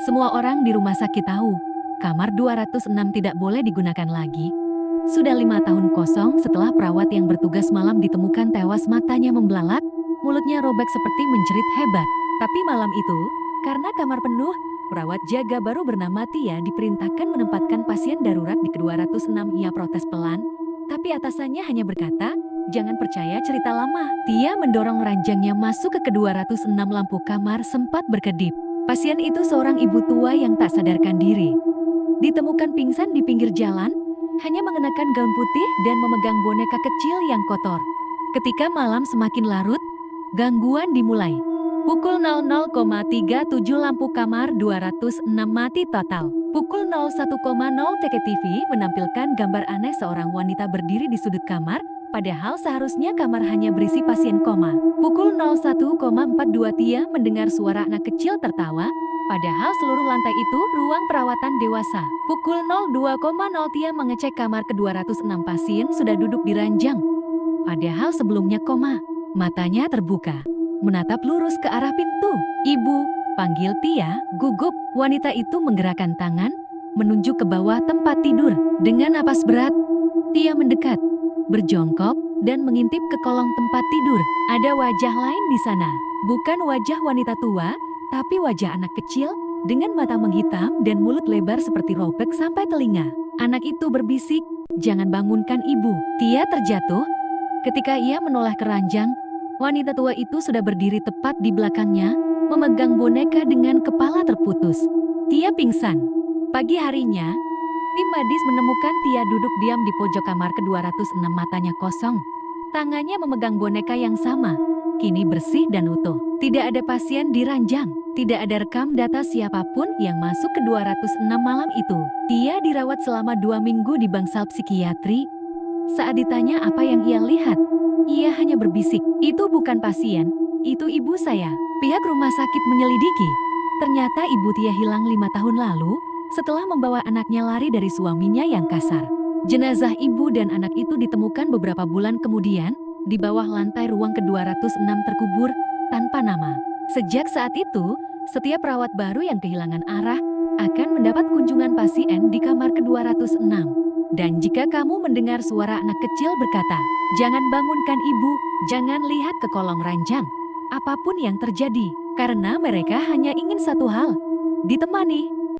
Semua orang di rumah sakit tahu, kamar 206 tidak boleh digunakan lagi. Sudah 5 tahun kosong setelah perawat yang bertugas malam ditemukan tewas, matanya membelalak, mulutnya robek seperti menjerit hebat. Tapi malam itu, karena kamar penuh, perawat jaga baru bernama Tia diperintahkan menempatkan pasien darurat di ke-206. Ia protes pelan, tapi atasannya hanya berkata, "Jangan percaya cerita lama." Tia mendorong ranjangnya masuk ke ke-206. Lampu kamar sempat berkedip. Pasien itu seorang ibu tua yang tak sadarkan diri. Ditemukan pingsan di pinggir jalan, hanya mengenakan gaun putih dan memegang boneka kecil yang kotor. Ketika malam semakin larut, gangguan dimulai. Pukul 00,37 lampu kamar 206 mati total. Pukul 01,0 TKTV menampilkan gambar aneh seorang wanita berdiri di sudut kamar, padahal seharusnya kamar hanya berisi pasien koma. Pukul 01,42 Tia mendengar suara anak kecil tertawa, padahal seluruh lantai itu ruang perawatan dewasa. Pukul 02,0 Tia mengecek kamar ke-206. Pasien sudah duduk di ranjang, padahal sebelumnya koma. Matanya terbuka, menatap lurus ke arah pintu. "Ibu," panggil Tia, gugup. Wanita itu menggerakkan tangan, menunjuk ke bawah tempat tidur. Dengan napas berat, Tia mendekat, berjongkok, dan mengintip ke kolong tempat tidur. Ada wajah lain di sana. Bukan wajah wanita tua, tapi wajah anak kecil, dengan mata menghitam dan mulut lebar seperti robek sampai telinga. Anak itu berbisik, "Jangan bangunkan ibu." Tia terjatuh. Ketika ia menoleh ke ranjang, wanita tua itu sudah berdiri tepat di belakangnya, memegang boneka dengan kepala terputus. Tia pingsan. Pagi harinya, tim medis menemukan Tia duduk diam di pojok kamar ke-206, matanya kosong. Tangannya memegang boneka yang sama, kini bersih dan utuh. Tidak ada pasien di ranjang, tidak ada rekam data siapapun yang masuk ke 206 malam itu. Tia dirawat selama 2 minggu di bangsal psikiatri. Saat ditanya apa yang ia lihat, ia hanya berbisik, "Itu bukan pasien, itu ibu saya." Pihak rumah sakit menyelidiki. Ternyata ibu Tia hilang 5 tahun lalu setelah membawa anaknya lari dari suaminya yang kasar. Jenazah ibu dan anak itu ditemukan beberapa bulan kemudian di bawah lantai ruang ke-206, terkubur tanpa nama. Sejak saat itu, setiap perawat baru yang kehilangan arah akan mendapat kunjungan pasien di kamar ke-206. Dan jika kamu mendengar suara anak kecil berkata, "Jangan bangunkan ibu, jangan lihat ke kolong ranjang." Apapun yang terjadi, karena mereka hanya ingin satu hal, ditemani.